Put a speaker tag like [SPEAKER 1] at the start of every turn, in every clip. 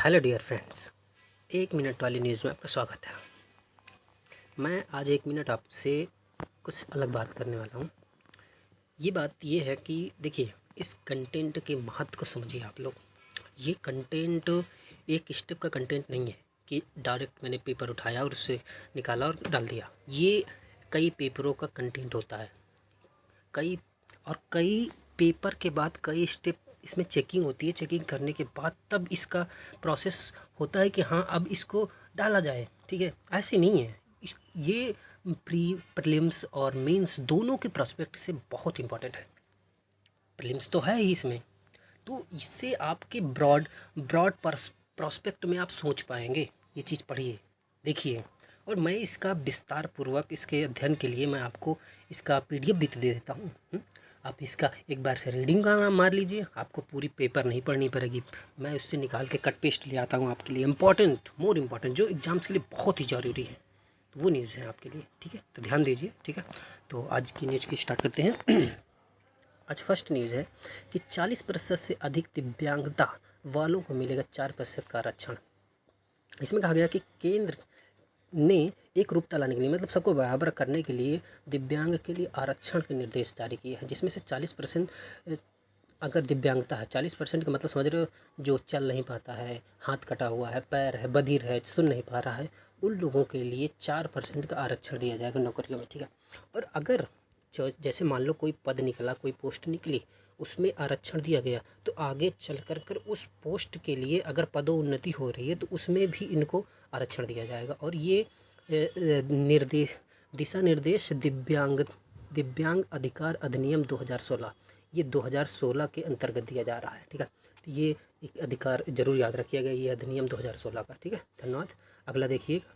[SPEAKER 1] Hello dear friends, एक minute वाली news में आपका स्वागत है। मैं आज एक मिनट आपसे कुछ अलग बात करने वाला हूँ। ये बात ये है कि देखिए, इस कंटेंट के महत्व को समझिए आप लोग। ये कंटेंट एक स्टेप का कंटेंट नहीं है कि डायरेक्ट मैंने पेपर उठाया और उससे निकाला और डाल दिया। ये कई पेपरों का कंटेंट होता है। कई पेपर के बाद कई स्टेप इसमें चेकिंग होती है। चेकिंग करने के बाद तब इसका प्रोसेस होता है कि हाँ, अब इसको डाला जाए। ठीक है, ऐसे नहीं है। ये प्रीलिम्स और मेंस दोनों के प्रोस्पेक्ट से बहुत इंपॉर्टेंट है। प्रीलिम्स तो है ही इसमें, तो इससे आपके ब्रॉड ब्रॉड प्रोस्पेक्ट में आप सोच पाएंगे। ये चीज़ पढ़िए, देखिए। और मैं इसका विस्तार पूर्वक इसके अध्ययन के लिए मैं आपको इसका पीडीएफ भी तो दे देता हूँ। आप इसका एक बार से रीडिंग का नाम मार लीजिए, आपको पूरी पेपर नहीं पढ़नी पड़ेगी। मैं उससे निकाल के कट पेस्ट ले आता हूँ आपके लिए। इंपॉर्टेंट, मोर इम्पॉर्टेंट, जो एग्जाम्स के लिए बहुत ही ज़रूरी है, तो वो न्यूज़ है आपके लिए। ठीक है, तो ध्यान दीजिए। ठीक है, तो आज की न्यूज़ की स्टार्ट करते हैं। आज फर्स्ट न्यूज़ है कि 40% से अधिक दिव्यांगता वालों को मिलेगा 4% का आरक्षण। इसमें कहा गया कि केंद्र ने एक रूपता लाने के लिए, मतलब सबको बराबर करने के लिए, दिव्यांग के लिए आरक्षण के निर्देश जारी किए हैं, जिसमें से 40% अगर दिव्यांगता है, 40% का मतलब समझ रहे हो, जो चल नहीं पाता है, हाथ कटा हुआ है, पैर है, बधिर है, सुन नहीं पा रहा है, उन लोगों के लिए 4% का आरक्षण दिया जाएगा नौकरियों में। ठीक है, और अगर जैसे मान लो कोई पद निकला, कोई पोस्ट निकली, उसमें आरक्षण दिया गया, तो आगे चल कर उस पोस्ट के लिए अगर पदोन्नति हो रही है तो उसमें भी इनको आरक्षण दिया जाएगा। और ये दिशा निर्देश दिव्यांग अधिकार अधिनियम 2016, ये 2016 के अंतर्गत दिया जा रहा है। ठीक है, तो ये एक अधिकार जरूर याद रखिएगा, ये अधिनियम 2016 का। ठीक है, धन्यवाद। अगला देखिएगा।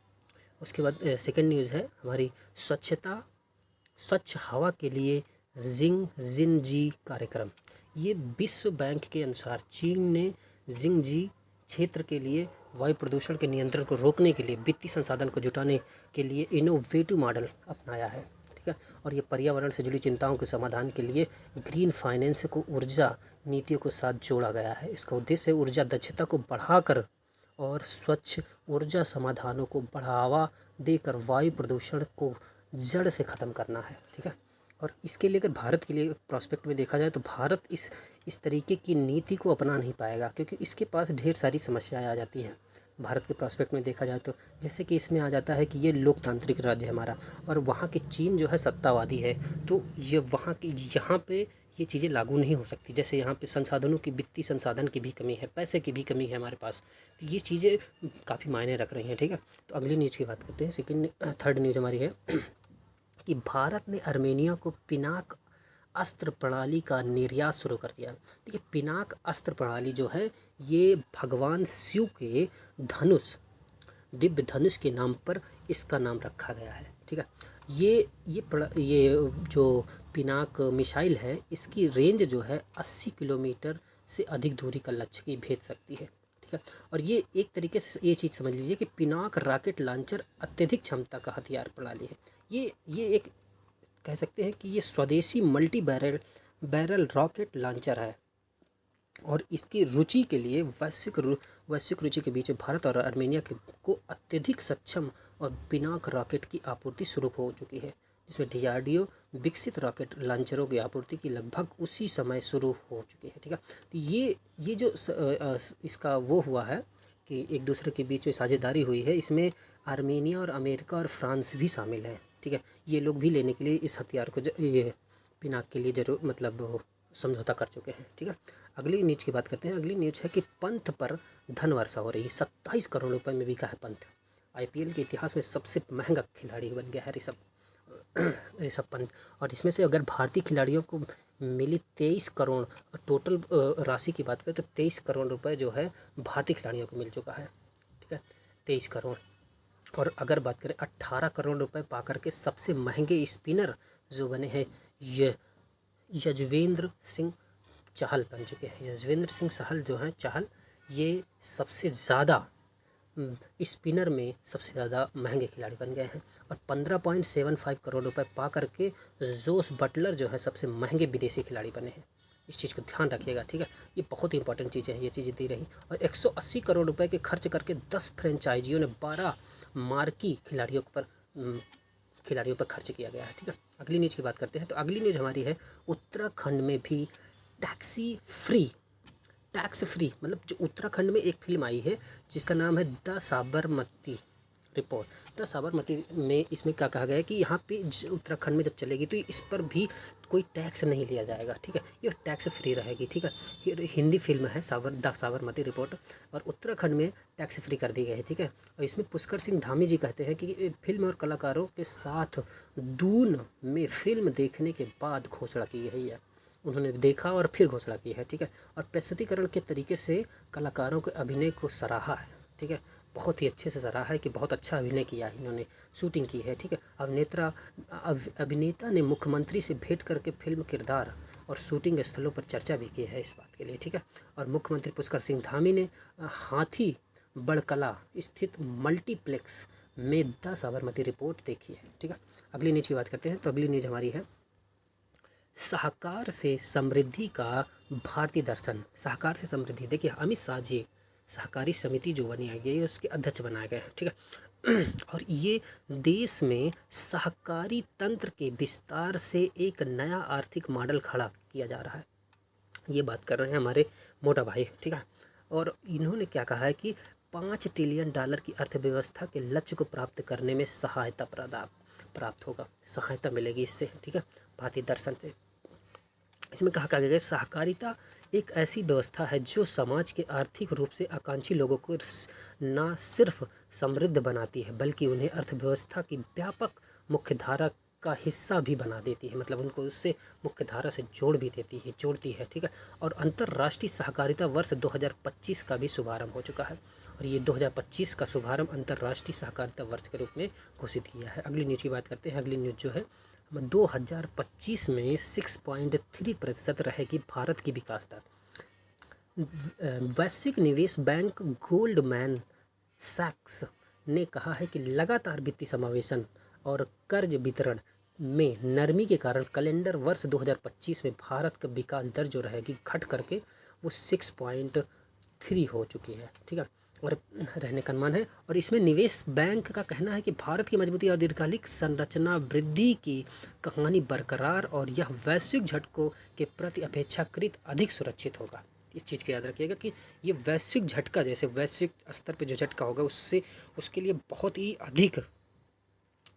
[SPEAKER 1] उसके बाद सेकंड न्यूज़ है हमारी, स्वच्छ हवा के लिए जिंगजी कार्यक्रम। ये विश्व बैंक के अनुसार चीन ने जिंगजी क्षेत्र के लिए वायु प्रदूषण के नियंत्रण को रोकने के लिए वित्तीय संसाधन को जुटाने के लिए इनोवेटिव मॉडल अपनाया है। ठीक है, और ये पर्यावरण से जुड़ी चिंताओं के समाधान के लिए ग्रीन फाइनेंस को ऊर्जा नीतियों के साथ जोड़ा गया है। इसका उद्देश्य है ऊर्जा दक्षता को बढ़ाकर और स्वच्छ ऊर्जा समाधानों को बढ़ावा देकर वायु प्रदूषण को जड़ से ख़त्म करना है। ठीक है, और इसके लिए अगर भारत के लिए प्रोस्पेक्ट में देखा जाए तो भारत इस तरीके की नीति को अपना नहीं पाएगा, क्योंकि इसके पास ढेर सारी समस्याएं आ जाती हैं। भारत के प्रोस्पेक्ट में देखा जाए तो जैसे कि इसमें आ जाता है कि ये लोकतांत्रिक राज्य है हमारा, और वहाँ की चीन जो है सत्तावादी है, तो ये वहाँ की यहाँ पे ये चीज़ें लागू नहीं हो सकती। जैसे यहाँ पे संसाधनों की, वित्तीय संसाधन की भी कमी है, पैसे की भी कमी है हमारे पास, तो ये चीज़ें काफ़ी मायने रख रही हैं। ठीक है, तो अगली न्यूज़ की बात करते हैं। थर्ड न्यूज़ हमारी है कि भारत ने आर्मेनिया को पिनाक अस्त्र प्रणाली का निर्यात शुरू कर दिया। देखिए, पिनाक अस्त्र प्रणाली जो है, ये भगवान शिव के धनुष, दिव्य धनुष के नाम पर इसका नाम रखा गया है। ठीक है, ये जो पिनाक मिसाइल है, इसकी रेंज जो है 80 किलोमीटर से अधिक दूरी का लक्ष्य की भेज सकती है। ठीक है, और ये एक तरीके से ये चीज़ समझ लीजिए कि पिनाक रॉकेट लॉन्चर अत्यधिक क्षमता का हथियार प्रणाली है। ये एक कह सकते हैं कि ये स्वदेशी मल्टी बैरल रॉकेट लॉन्चर है, और इसकी रुचि के लिए वैश्विक रुचि के बीच भारत और आर्मेनिया को अत्यधिक सक्षम और पिनाक रॉकेट की आपूर्ति शुरू हो चुकी है, जिसमें डीआरडीओ विकसित रॉकेट लॉन्चरों की आपूर्ति की लगभग उसी समय शुरू हो चुकी है। ठीक है, तो ये जो इसका वो हुआ है कि एक दूसरे के बीच में साझेदारी हुई है, इसमें आर्मेनिया और अमेरिका और फ्रांस भी शामिल हैं। ठीक है, ये लोग भी लेने के लिए इस हथियार को ये पिनाक के लिए जरूर मतलब समझौता कर चुके हैं। ठीक है, अगली न्यूज़ की बात करते हैं। अगली न्यूज़ है कि पंत पर धन वर्षा हो रही है। 27 करोड़ रुपए में बिका है पंत। आईपीएल के इतिहास में सबसे महंगा खिलाड़ी बन गया है ऋषभ पंत। और इसमें से अगर भारतीय खिलाड़ियों को मिली 23 करोड़, टोटल राशि की बात करें तो 23 करोड़ रुपए जो है भारतीय खिलाड़ियों को मिल चुका है। ठीक है, 23 करोड़। और अगर बात करें 18 करोड़ रुपए पाकर के सबसे महंगे स्पिनर जो बने हैं, ये यजवेंद्र सिंह चहल बन चुके हैं। यजवेंद्र सिंह चहल जो हैं, चहल, ये सबसे ज़्यादा स्पिनर में सबसे ज़्यादा महंगे खिलाड़ी बन गए हैं। और 15.75 करोड़ रुपए पा करके जोस बटलर जो है सबसे महंगे विदेशी खिलाड़ी बने हैं। इस चीज़ को ध्यान रखिएगा, ठीक है। ये बहुत ही इंपॉर्टेंट चीज़ें हैं, ये चीज़ें दी रही। और 180 करोड़ रुपए के खर्च करके 10 फ्रेंचाइजियों ने 12 मार्की खिलाड़ियों पर खर्च किया गया है, ठीक है। अगली न्यूज़ की बात करते हैं। तो अगली न्यूज़ हमारी है, उत्तराखंड में भी टैक्स फ्री मतलब जो उत्तराखंड में एक फिल्म आई है जिसका नाम है the Sabarmati report. The Sabarmati में इसमें क्या कहा गया है कि यहाँ पे उत्तराखंड में जब चलेगी तो इस पर भी कोई टैक्स नहीं लिया जाएगा, ठीक है। ये टैक्स फ्री रहेगी, ठीक है। ये हिंदी फिल्म है द साबरमती रिपोर्ट, और उत्तराखंड में टैक्स फ्री कर दी गई है, ठीक है। और इसमें पुष्कर सिंह धामी जी कहते हैं कि फिल्म और कलाकारों के साथ दून में फिल्म देखने के बाद घोषणा की गई है। उन्होंने देखा और फिर घोषणा की है, ठीक है। और प्रस्तुतिकरण के तरीके से कलाकारों के अभिनय को सराहा है, ठीक है। बहुत ही अच्छे से सराहा है कि बहुत अच्छा अभिनय किया है, इन्होंने शूटिंग की है, ठीक है। अभिनेता ने मुख्यमंत्री से भेंट करके फिल्म किरदार और शूटिंग स्थलों पर चर्चा भी की है इस बात के लिए, ठीक है। और मुख्यमंत्री पुष्कर सिंह धामी ने हाथी बड़कला स्थित मल्टीप्लेक्स में द साबरमती रिपोर्ट देखी है, ठीक है। अगली न्यूज़ की बात करते हैं। तो अगली न्यूज़ हमारी है, सहकार से समृद्धि का भारतीय दर्शन। सहकार से समृद्धि, देखिए अमित शाह जी सहकारी समिति जो बनी गई है उसके अध्यक्ष बनाए गए हैं, ठीक है। और ये देश में सहकारी तंत्र के विस्तार से एक नया आर्थिक मॉडल खड़ा किया जा रहा है। ये बात कर रहे हैं हमारे मोटा भाई, ठीक है। और इन्होंने क्या कहा है कि $5 ट्रिलियन की अर्थव्यवस्था के लक्ष्य को प्राप्त करने में प्राप्त होगा, सहायता मिलेगी इससे, ठीक है, भारतीय दर्शन से। इसमें कहा गया है सहकारिता एक ऐसी व्यवस्था है जो समाज के आर्थिक रूप से आकांक्षी लोगों को न सिर्फ समृद्ध बनाती है बल्कि उन्हें अर्थव्यवस्था की व्यापक मुख्यधारा का हिस्सा भी बना देती है, मतलब उनको उससे मुख्यधारा से जोड़ती है, ठीक है। और अंतर्राष्ट्रीय सहकारिता वर्ष 2025 का भी शुभारंभ हो चुका है, और ये 2025 का शुभारंभ अंतर्राष्ट्रीय सहकारिता वर्ष के रूप में घोषित किया है। अगली न्यूज़ की बात करते हैं। अगली न्यूज़ जो है 2025 में 6.3% रहेगी भारत की विकास दर। वैश्विक निवेश बैंक गोल्डमैन सैक्स ने कहा है कि लगातार वित्तीय समावेशन और कर्ज वितरण में नरमी के कारण कैलेंडर वर्ष 2025 में भारत का विकास दर जो रहेगी घट करके वो 6.3 हो चुकी है, ठीक है, और रहने का अनुमान है। और इसमें निवेश बैंक का कहना है कि भारत की मजबूती और दीर्घकालिक संरचना वृद्धि की कहानी बरकरार और यह वैश्विक झटकों के प्रति अपेक्षाकृत अधिक सुरक्षित होगा। इस चीज़ को याद रखिएगा कि ये वैश्विक झटका, जैसे वैश्विक स्तर पे जो झटका होगा उसके लिए बहुत ही अधिक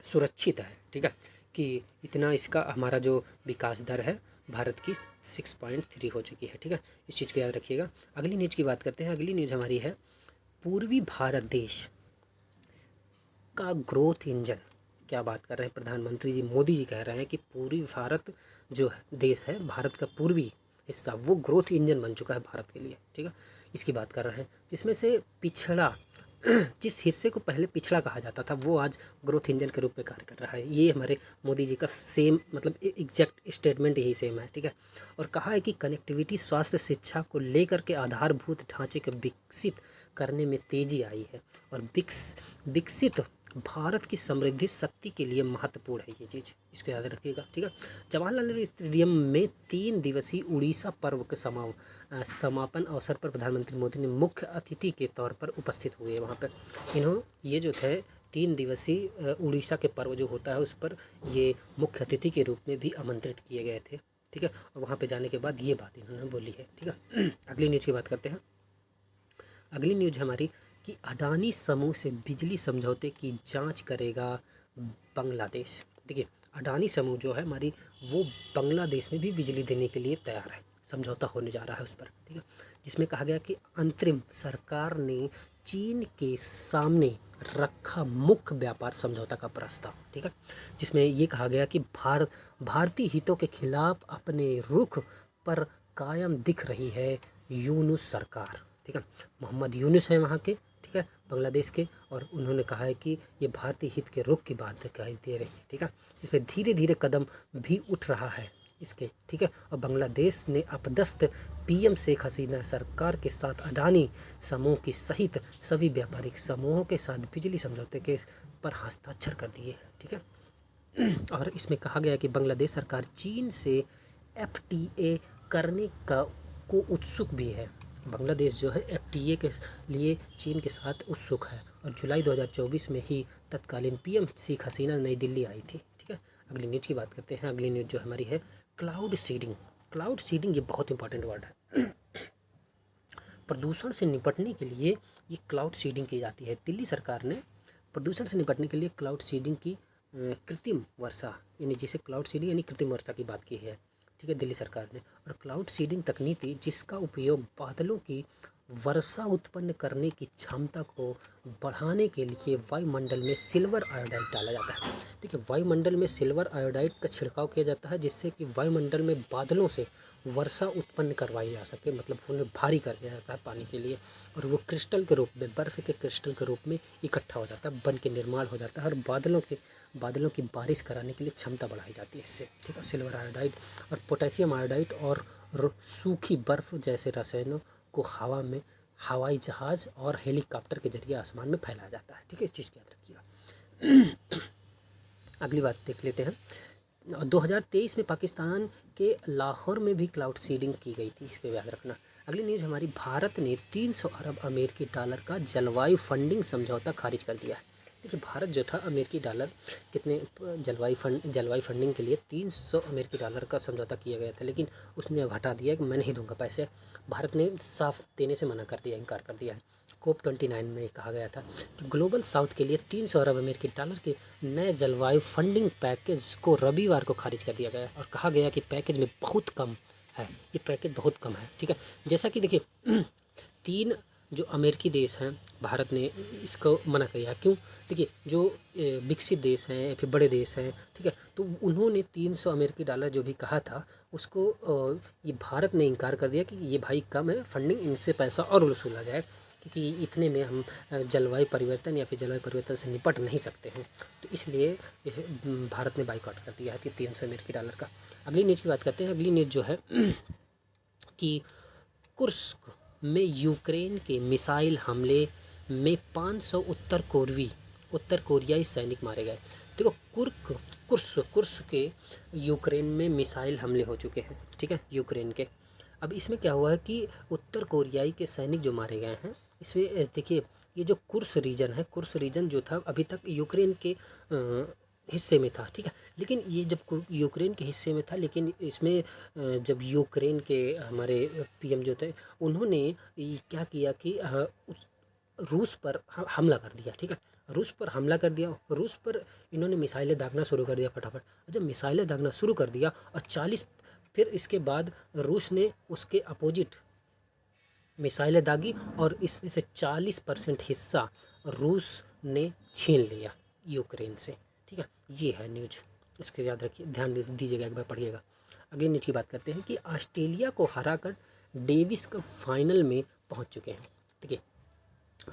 [SPEAKER 1] सुरक्षित है, ठीक है, कि इतना इसका हमारा जो विकास दर है भारत की 6.3 हो चुकी है, ठीक है। इस चीज़ को याद रखिएगा। अगली न्यूज़ की बात करते हैं। अगली न्यूज़ हमारी है, पूर्वी भारत देश का ग्रोथ इंजन। क्या बात कर रहे हैं प्रधानमंत्री जी मोदी जी, कह रहे हैं कि पूर्वी भारत जो है देश है, भारत का पूर्वी हिस्सा, वो ग्रोथ इंजन बन चुका है भारत के लिए, ठीक है। इसकी बात कर रहे हैं, जिसमें से पिछड़ा जिस हिस्से को पहले पिछड़ा कहा जाता था वो आज ग्रोथ इंजन के रूप में कार्य कर रहा है। ये हमारे मोदी जी का सेम मतलब एग्जैक्ट स्टेटमेंट यही सेम है, ठीक है। और कहा है कि कनेक्टिविटी, स्वास्थ्य, शिक्षा को लेकर के आधारभूत ढांचे को विकसित करने में तेजी आई है, और विकसित भारत की समृद्धि शक्ति के लिए महत्वपूर्ण है ये चीज़, इसको याद रखिएगा, ठीक है। जवाहरलाल नेहरू स्टेडियम में 3 दिवसीय उड़ीसा पर्व के समापन अवसर पर प्रधानमंत्री मोदी ने मुख्य अतिथि के तौर पर उपस्थित हुए वहाँ पर। ये जो थे 3 दिवसीय उड़ीसा के पर्व जो होता है उस पर ये मुख्य अतिथि के रूप में भी आमंत्रित किए गए थे, ठीक है। और वहाँ पे जाने के बाद ये बात इन्होंने बोली है, ठीक है। अगली न्यूज़ की बात करते हैं। अगली न्यूज़ हमारी कि अडानी समूह से बिजली समझौते की जांच करेगा बांग्लादेश। देखिए अडानी समूह जो है हमारी, वो बांग्लादेश में भी बिजली देने के लिए तैयार है, समझौता होने जा रहा है उस पर, ठीक है। जिसमें कहा गया कि अंतरिम सरकार ने चीन के सामने रखा मुख्य व्यापार समझौता का प्रस्ताव, ठीक है, जिसमें ये कहा गया कि भारतीय हितों के खिलाफ अपने रुख पर कायम दिख रही है यूनुस सरकार, ठीक है। मोहम्मद यूनुस है वहाँ के, ठीक है, बांग्लादेश के, और उन्होंने कहा है कि ये भारतीय हित के रुख की बात दिखाई दे रही है, ठीक है। इसमें धीरे धीरे कदम भी उठ रहा है इसके, ठीक है। और बांग्लादेश ने अपदस्थ पीएम शेख हसीना सरकार के साथ अडानी समूह की सहित सभी व्यापारिक समूहों के साथ बिजली समझौते के पर हस्ताक्षर कर दिए हैं, ठीक है। और इसमें कहा गया कि बांग्लादेश सरकार चीन से FTA करने का को उत्सुक भी है। बांग्लादेश जो है एफटीए के लिए चीन के साथ उत्सुक है और जुलाई 2024 में ही तत्कालीन पीएम शेख हसीना नई दिल्ली आई थी। ठीक है, अगली न्यूज़ की बात करते हैं। अगली न्यूज़ जो हमारी है क्लाउड सीडिंग। क्लाउड सीडिंग ये बहुत इंपॉर्टेंट वर्ड है। प्रदूषण से निपटने के लिए ये क्लाउड सीडिंग की जाती है। दिल्ली सरकार ने प्रदूषण से निपटने के लिए क्लाउड सीडिंग की कृत्रिम वर्षा यानी जिसे क्लाउड सीडिंग यानी कृत्रिम वर्षा की बात की है। ठीक है, दिल्ली सरकार ने। और क्लाउड सीडिंग तकनीकी जिसका उपयोग बादलों की वर्षा उत्पन्न करने की क्षमता को बढ़ाने के लिए वायुमंडल में सिल्वर आयोडाइड डाला जाता है। देखिए, वायुमंडल में सिल्वर आयोडाइड का छिड़काव किया जाता है जिससे कि वायुमंडल में बादलों से वर्षा उत्पन्न करवाई जा सके, मतलब उन्हें भारी कर दिया जाता है पानी के लिए, और वो क्रिस्टल के रूप में, बर्फ़ के क्रिस्टल के रूप में इकट्ठा हो जाता है, बन के निर्माण हो जाता है और बादलों की बारिश कराने के लिए क्षमता बढ़ाई जाती है इससे। ठीक है, सिल्वर आयोडाइड और पोटेशियम आयोडाइड और सूखी बर्फ़ जैसे रसायनों को हवा में हवाई जहाज़ और हेलीकॉप्टर के जरिए आसमान में फैलाया जाता है। ठीक है, इस चीज़ की याद रखिएगा। अगली बात देख लेते हैं। 2023 में पाकिस्तान के लाहौर में भी क्लाउड सीडिंग की गई थी, इस पर याद रखना। अगली न्यूज़ हमारी, भारत ने 300 अरब अमेरिकी डॉलर का जलवायु फंडिंग समझौता खारिज कर दिया है। देखिए, भारत जो था अमेरिकी डॉलर कितने जलवायु फंडिंग के लिए 300 अमेरिकी डॉलर का समझौता किया गया था, लेकिन उसने अब हटा दिया कि मैं नहीं दूंगा पैसे। भारत ने साफ देने से मना कर दिया, इनकार कर दिया है। COP 29 में कहा गया था कि ग्लोबल साउथ के लिए 300 अरब अमेरिकी डॉलर के नए जलवायु फंडिंग पैकेज को रविवार को खारिज कर दिया गया और कहा गया कि पैकेज में बहुत कम है, ये पैकेज बहुत कम है। ठीक है, जैसा कि देखिए 3 जो अमेरिकी देश हैं, भारत ने इसको मना किया। क्यों? देखिए, जो विकसित देश हैं या फिर बड़े देश हैं, ठीक है, तो उन्होंने 300 अमेरिकी डॉलर जो भी कहा था उसको ये भारत ने इनकार कर दिया कि ये भाई कम है, फंडिंग, इनसे पैसा और वसूला जाए, क्योंकि इतने में हम जलवायु परिवर्तन या फिर जलवायु परिवर्तन से निपट नहीं सकते हैं। तो इसलिए भारत ने बाइकआउट कर दिया है 300 अमेरिकी डॉलर का। अगली न्यूज़ की बात करते हैं। अगली न्यूज़ जो है कि कुर्स्क में यूक्रेन के मिसाइल हमले में 500 उत्तर कोरियाई सैनिक मारे गए। देखो, कुर्स्क के यूक्रेन में मिसाइल हमले हो चुके हैं। ठीक है, यूक्रेन के। अब इसमें क्या हुआ है कि उत्तर कोरियाई के सैनिक जो मारे गए हैं, इसमें देखिए, ये जो कुर्स रीजन जो था अभी तक यूक्रेन के हिस्से में था। ठीक है, लेकिन ये जब यूक्रेन के हिस्से में था, लेकिन इसमें जब यूक्रेन के हमारे पीएम जो थे उन्होंने ये क्या किया कि रूस पर हमला कर दिया। ठीक है, रूस पर हमला कर दिया, रूस पर इन्होंने मिसाइलें दागना शुरू कर दिया फटाफट। जब मिसाइलें दागना शुरू कर दिया और 40 फिर इसके बाद रूस ने उसके अपोजिट मिसाइलें दागी और इसमें से 40% हिस्सा रूस ने छीन लिया यूक्रेन से। ठीक है, ये है न्यूज, इसको याद रखिए, ध्यान दीजिएगा, एक बार पढ़िएगा। अगली न्यूज की बात करते हैं कि ऑस्ट्रेलिया को हराकर डेविस कप फाइनल में पहुंच चुके हैं। ठीक है,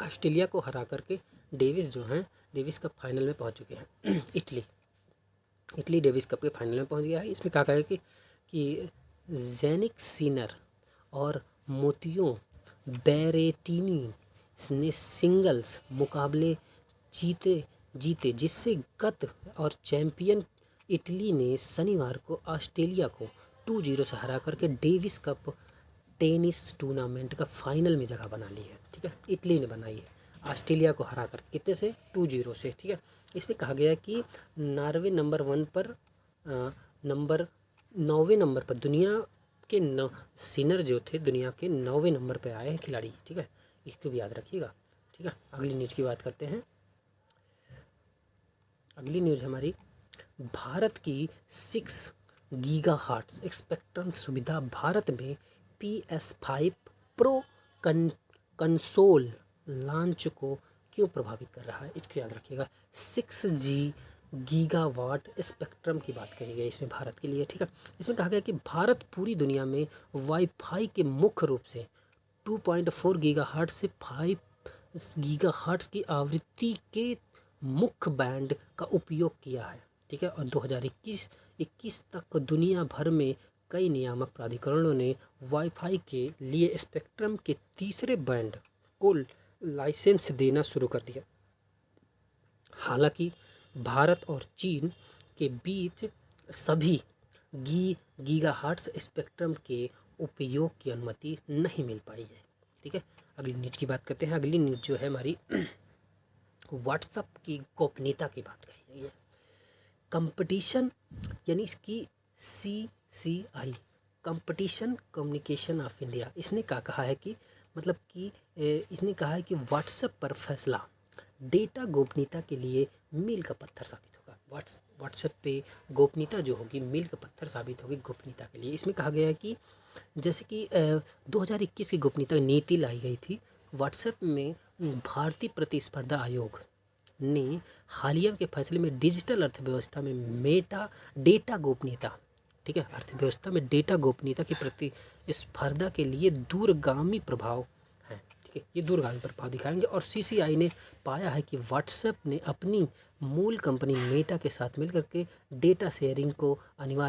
[SPEAKER 1] ऑस्ट्रेलिया को हरा करके डेविस कप फाइनल में पहुंच चुके हैं। इटली डेविस कप के फाइनल में पहुंच गया है। इसमें कहा गया है कि जेनिक सिनर और मोतियो बेरेटिनी ने सिंगल्स मुकाबले जीते जिससे गत और चैंपियन इटली ने शनिवार को ऑस्ट्रेलिया को 2-0 से हरा करके डेविस कप टेनिस टूर्नामेंट का फाइनल में जगह बना ली है। ठीक है, इटली ने बनाई है ऑस्ट्रेलिया को हरा कर, कितने से? 2-0 से। ठीक है, इसमें कहा गया है कि नॉर्वे नंबर 1 पर नंबर 9वें नंबर पर दुनिया के सिनर जो थे दुनिया के 9वें नंबर पर आए हैं खिलाड़ी। ठीक है, इसको भी याद रखिएगा। ठीक है, अगली न्यूज़ की बात करते हैं। अगली न्यूज़ हमारी, भारत की 6 गीगाहर्ट्ज़ स्पेक्ट्रम सुविधा भारत में PS5 प्रो कंसोल लॉन्च को क्यों प्रभावित कर रहा है, इसको याद रखिएगा। 6G गीगावाट स्पेक्ट्रम की बात कही गई इसमें भारत के लिए। ठीक है, इसमें कहा गया कि भारत पूरी दुनिया में वाईफाई के मुख्य रूप से 2.4 गीगाहर्ट्ज़ से 5 गीगाहर्ट्ज़ की आवृत्ति के मुख्य बैंड का उपयोग किया है। ठीक है, और 2021 तक दुनिया भर में कई नियामक प्राधिकरणों ने वाईफाई के लिए स्पेक्ट्रम के तीसरे बैंड को लाइसेंस देना शुरू कर दिया। हालांकि भारत और चीन के बीच सभी गीगाहर्ट्ज़ स्पेक्ट्रम के उपयोग की अनुमति नहीं मिल पाई है। ठीक है, अगली न्यूज की बात करते हैं। अगली न्यूज जो है हमारी व्हाट्सएप की गोपनीयता की बात कही गई है। कंपटीशन यानी इसकी CCI competition communication of India, इसने क्या कहा है कि मतलब कि इसने कहा है कि व्हाट्सएप पर फैसला डेटा गोपनीयता के लिए मील का पत्थर साबित होगा। व्हाट्सएप पे गोपनीयता जो होगी मील का पत्थर साबित होगी गोपनीयता के लिए। इसमें कहा गया है कि जैसे कि 2021 की गोपनीयता नीति लाई गई थी, व्हाट्सएप में भारतीय प्रतिस्पर्धा आयोग ने हालिया के फैसले में डिजिटल अर्थव्यवस्था में डेटा गोपनीयता, ठीक है, अर्थव्यवस्था में डेटा गोपनीयता की प्रतिस्पर्धा के लिए दूरगामी प्रभाव है। ठीक है, ये दूरगामी प्रभाव दिखाएंगे। और CCI ने पाया है कि व्हाट्सएप ने अपनी मूल कंपनी मेटा के साथ मिलकर के डेटा शेयरिंग को अनिवार्य